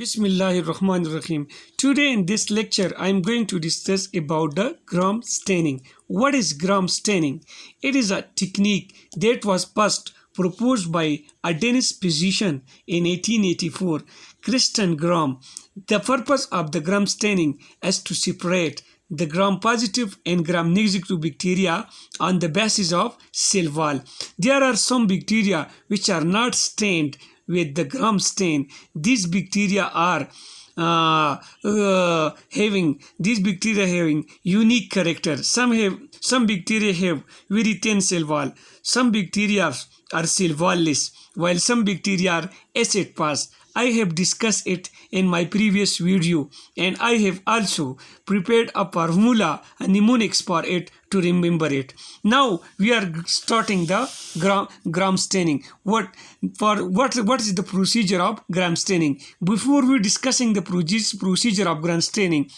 Bismillahirrahmanirrahim. Today in this lecture, I am going to discuss about the gram staining. What is gram staining? It is a technique that was first proposed by a Danish physician in 1884, Christian Gram. The purpose of the gram staining is to separate the gram positive and gram negative bacteria on the basis of cell wall. There are some bacteria which are not stained with the gram stain. These bacteria are having unique character. Some bacteria have very thin cell wall. Some bacteria are cell wall-less, while some bacteria are acid fast. I have discussed it in my previous video, and I have also prepared a formula, a mnemonics for it to remember it. Now we are starting the gram staining. What is the procedure of gram staining? Before we discussing the procedure of gram staining,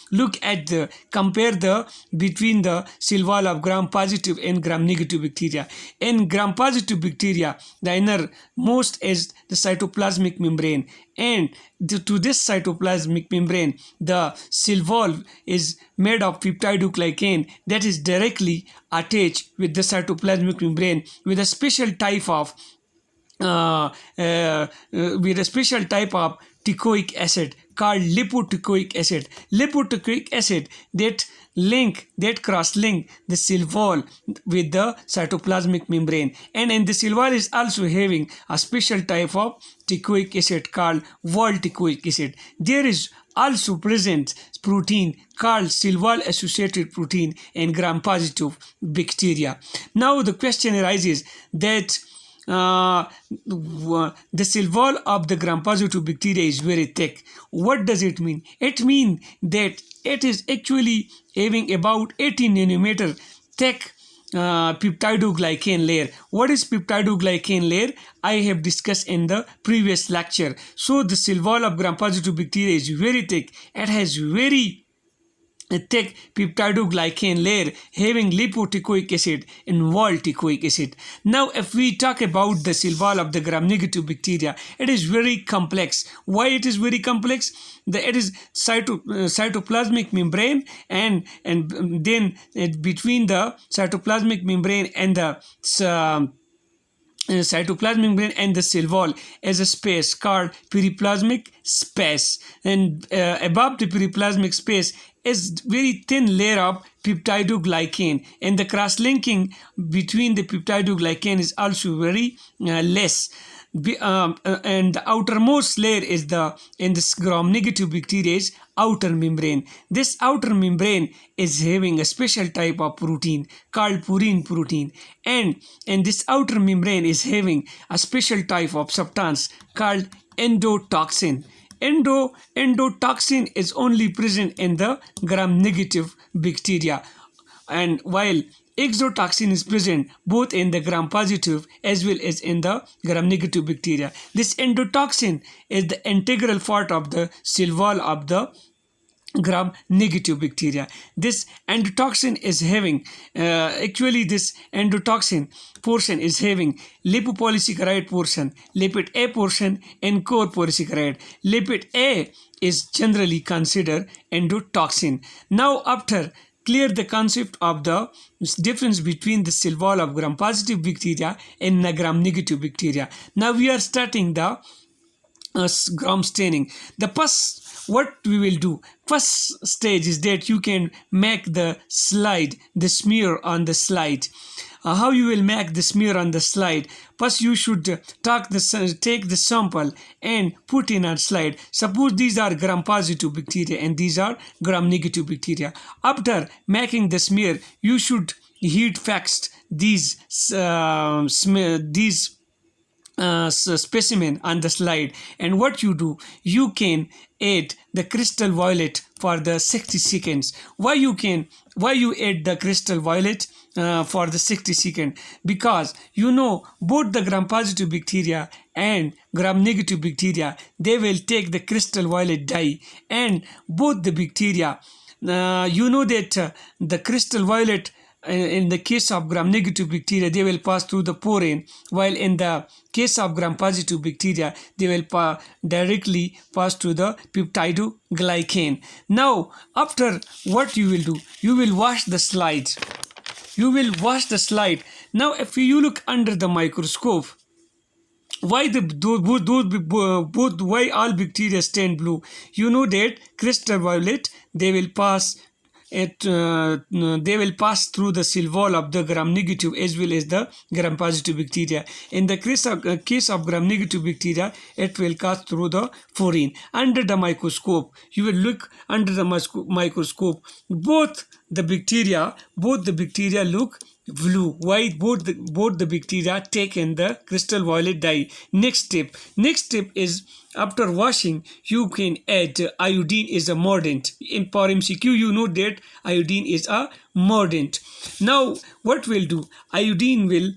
compare between the cell wall of gram positive and gram negative bacteria. In gram positive bacteria, the innermost is the cytoplasmic membrane, and to this cytoplasmic membrane, the cell wall is made of peptidoglycan that is directly attached with the cytoplasmic membrane with a special type of teichoic acid called lipoteichoic acid. Lipoteichoic acid that cross-link the cell wall with the cytoplasmic membrane, and the cell wall is also having a special type of teichoic acid called wall teichoic acid. There is also present protein called cell wall associated protein in gram positive bacteria. Now the question arises that the cell wall of the gram positive bacteria is very thick. What does it mean? It means that it is actually having about 18 nanometer thick peptidoglycan layer. What is peptidoglycan layer? I have discussed in the previous lecture. So the cell wall of gram positive bacteria is very thick. It has very thick peptidoglycan layer having lipoteichoic acid and wall teichoic acid. Now if we talk about the cell wall of the gram negative bacteria, it is very complex. Why it is very complex? It is cytoplasmic membrane, and then between the cytoplasmic membrane and the cytoplasmic membrane and the cell wall is a space called periplasmic space, and above the periplasmic space is very thin layer of peptidoglycan, and the cross-linking between the peptidoglycan is also very less. And the outermost layer is in this gram negative bacteria is outer membrane. This outer membrane is having a special type of protein called purine protein, and this outer membrane is having a special type of substance called endotoxin. Endotoxin is only present in the gram negative bacteria, and while exotoxin is present both in the gram positive as well as in the gram negative bacteria. This endotoxin is the integral part of the cell wall of the gram negative bacteria. This endotoxin is having this endotoxin portion is having lipopolysaccharide portion, lipid A portion, and core polysaccharide. Lipid A is generally considered endotoxin. Now after clear the concept of the difference between the cell wall of gram positive bacteria and the gram negative bacteria, now we are starting the gram staining. The first what we will do, first stage is that you can make the smear on the slide. How you will make the smear on the slide? First you should take the sample and put in a slide. Suppose these are gram positive bacteria and these are gram negative bacteria. After making the smear, you should heat fix these specimen on the slide, and what you do, you can add the crystal violet for the 60 seconds. Why you add the crystal violet for the 60 seconds? Because both the gram positive bacteria and gram negative bacteria, they will take the crystal violet dye, and both the bacteria, that the crystal violet in the case of gram-negative bacteria, they will pass through the porine, while in the case of gram-positive bacteria, they will directly pass through the peptidoglycan. Now, after what you will do, you will wash the slides. You will wash the slide. Now, if you look under the microscope, why both why all bacteria stand blue? You know that crystal violet, they will pass through the cell wall of the gram-negative as well as the gram-positive bacteria. In the case of gram-negative bacteria, it will pass through the porine. Under the microscope, you will look under the microscope, both the bacteria look blue. Why? Both the bacteria take in the crystal violet dye. Next step is, after washing, you can add iodine is a mordant. In for MCQ, you know that iodine is a mordant. Now, what will do? Iodine will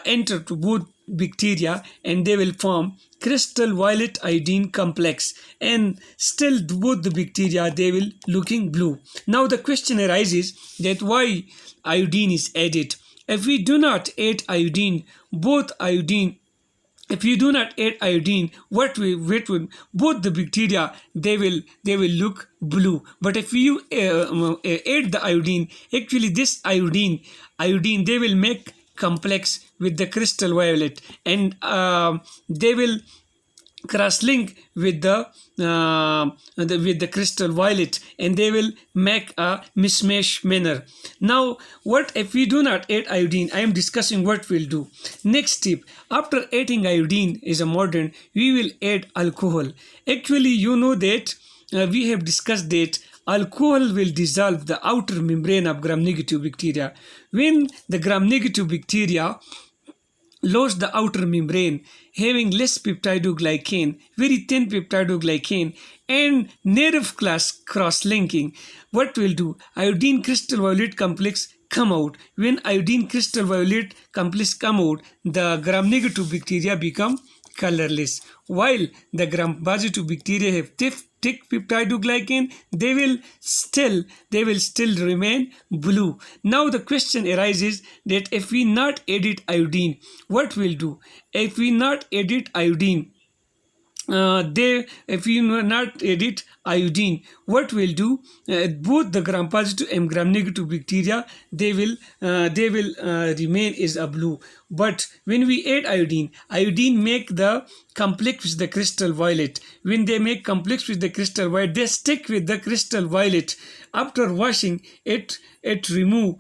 enter to both bacteria and they will form crystal violet iodine complex, and still both the bacteria, they will looking blue. Now the question arises that why iodine is added. If we do not add iodine, if you do not add iodine, what would both the bacteria, they will look blue. But if you add the iodine, actually this iodine they will make complex with the crystal violet, and they will cross-link with the crystal violet, and they will make a mismatch manner. Now, what if we do not add iodine? I am discussing what we'll do. Next step, after adding iodine is a mordant, we will add alcohol. Actually, you know that we have discussed that alcohol will dissolve the outer membrane of gram-negative bacteria. When the gram-negative bacteria lose the outer membrane, having less peptidoglycan, very thin peptidoglycan, and native class cross-linking, what will do? Iodine crystal violet complex come out. When iodine crystal violet complex come out, the gram-negative bacteria become colorless, while the gram-positive bacteria have thick peptidoglycan, they will still remain blue. Now the question arises that if we not edit iodine, what will do? If we not edit iodine, if we not edit iodine, what will do? Both the gram-positive and gram-negative bacteria, they will remain as a blue. But when we add iodine make the complex with the crystal violet. When they make complex with the crystal violet, they stick with the crystal violet. After washing it, remove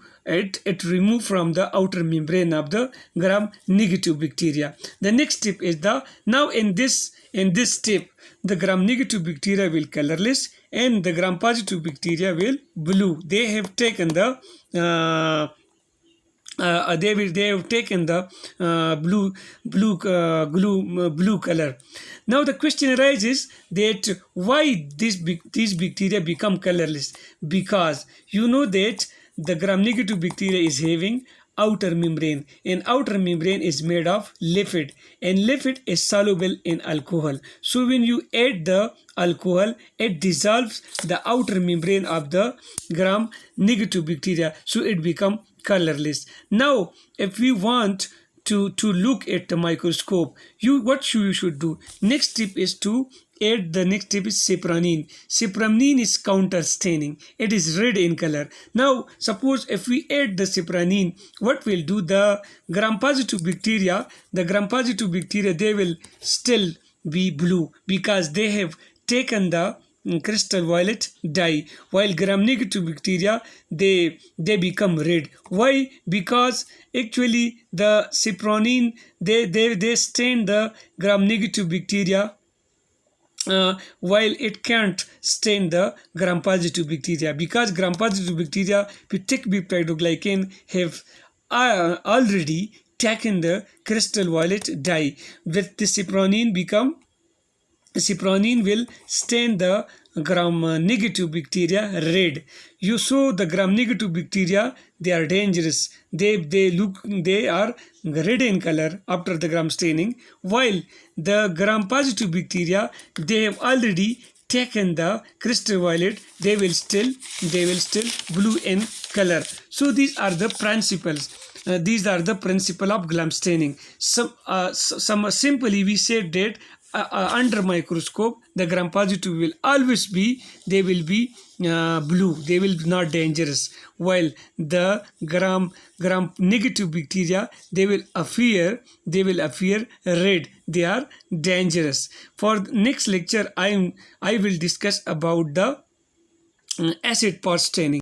from the outer membrane of the gram-negative bacteria. The next step is now in this step, the gram-negative bacteria will colorless and the gram-positive bacteria will blue. They have taken the blue color. Now the question arises that why these bacteria become colorless? Because you know that the gram-negative bacteria is having outer membrane, and outer membrane is made of lipid, and lipid is soluble in alcohol. So when you add the alcohol, it dissolves the outer membrane of the gram-negative bacteria, so it become colorless. Now if we want to look at the microscope, what you should do? Next step is to add the next step is safranin. Safranin is counter staining. It is red in color. Now suppose if we add the safranin, what will do? The gram-positive bacteria, they will still be blue because they have taken the crystal violet dye, while gram-negative bacteria, they become red. Why? Because actually the safranin, they stain the gram-negative bacteria, while it can't stain the gram-positive bacteria, because gram-positive bacteria with thick peptidoglycan have already taken the crystal violet dye. With the safranin will stain the gram-negative bacteria red. You saw the gram-negative bacteria, they are dangerous. They are red in color after the gram staining, while the gram-positive bacteria, they have already taken the crystal violet, they will still blue in color. So these are the principles. These are the principle of gum staining. Some simply we said that under microscope the gram positive will always be, they will be blue, they will be not dangerous, while the gram negative bacteria, they will appear red, they are dangerous. For next lecture I will discuss about the acid pot staining.